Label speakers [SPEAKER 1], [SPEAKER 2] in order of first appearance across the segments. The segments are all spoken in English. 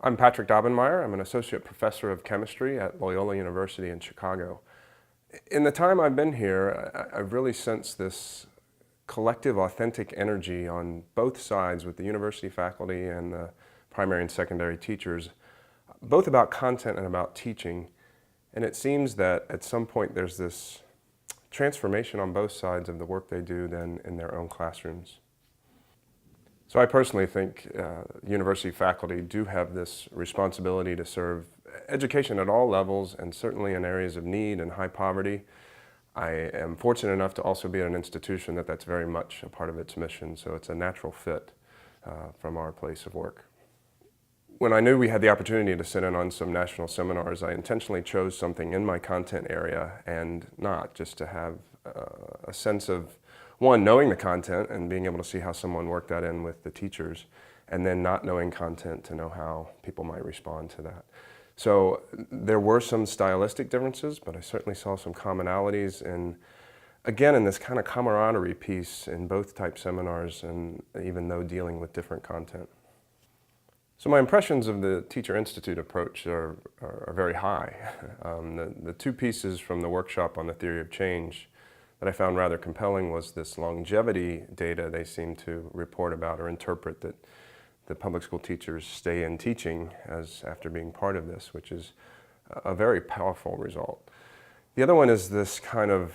[SPEAKER 1] I'm Patrick Daubenmire. I'm an associate professor of chemistry at Loyola University in Chicago. In the time I've been here, I've really sensed this collective, authentic energy on both sides with the university faculty and the primary and secondary teachers, both about content and about teaching. And it seems that at some point there's this transformation on both sides of the work they do then in their own classrooms. So I personally think university faculty do have this responsibility to serve education at all levels and certainly in areas of need and high poverty. I am fortunate enough to also be at an institution that's very much a part of its mission, so it's a natural fit from our place of work. When I knew we had the opportunity to sit in on some national seminars, I intentionally chose something in my content area and not just to have a sense of, one, knowing the content and being able to see how someone worked that in with the teachers, and then not knowing content to know how people might respond to that. So there were some stylistic differences, but I certainly saw some commonalities and again in this kind of camaraderie piece in both type seminars, and even though dealing with different content. So my impressions of the Teacher Institute approach are very high. The two pieces from the workshop on the theory of change that I found rather compelling was this longevity data they seem to report about or interpret that the public school teachers stay in teaching as after being part of this, which is a very powerful result. The other one is this kind of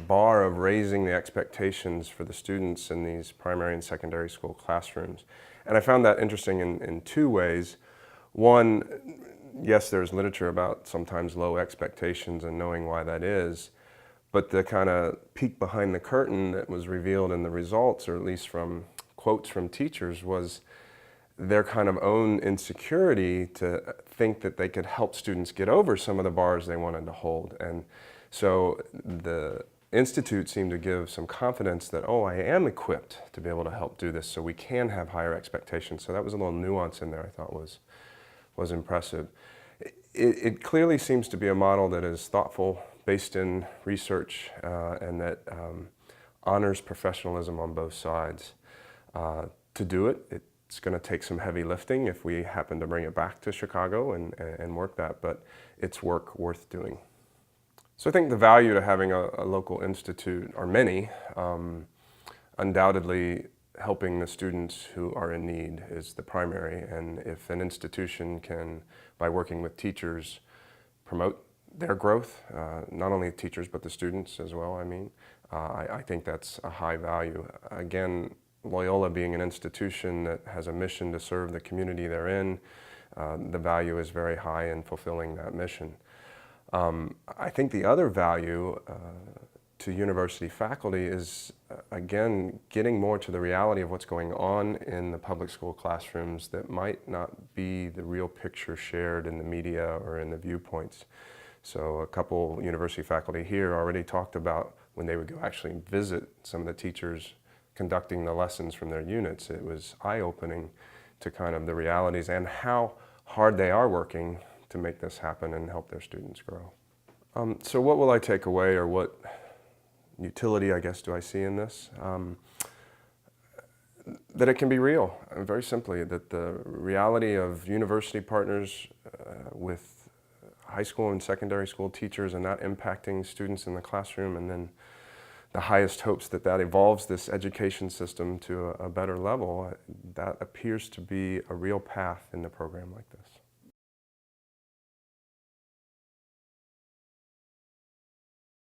[SPEAKER 1] bar of raising the expectations for the students in these primary and secondary school classrooms. And I found that interesting in two ways. One, yes, there's literature about sometimes low expectations and knowing why that is, but the kind of peek behind the curtain that was revealed in the results, or at least from quotes from teachers, was their kind of own insecurity to think that they could help students get over some of the bars they wanted to hold. And so the Institute seemed to give some confidence that, oh, I am equipped to be able to help do this, so we can have higher expectations. So that was a little nuance in there I thought was impressive. It clearly seems to be a model that is thoughtful, based in research, and that honors professionalism on both sides. To do it, it's going to take some heavy lifting if we happen to bring it back to Chicago and work that, but it's work worth doing. So I think the value to having a local institute are many. Undoubtedly, helping the students who are in need is the primary, and if an institution can, by working with teachers, promote their growth, not only the teachers but the students as well, I think that's a high value. Again, Loyola being an institution that has a mission to serve the community they're in, the value is very high in fulfilling that mission. I think the other value to university faculty is, again, getting more to the reality of what's going on in the public school classrooms that might not be the real picture shared in the media or in the viewpoints. So a couple university faculty here already talked about when they would go actually visit some of the teachers conducting the lessons from their units. It was eye-opening to kind of the realities and how hard they are working to make this happen and help their students grow. So what will I take away, or what utility, I guess, do I see in this? That it can be real, very simply, that the reality of university partners with high school and secondary school teachers and that impacting students in the classroom, and then the highest hopes that that evolves this education system to a better level, that appears to be a real path in a program like this.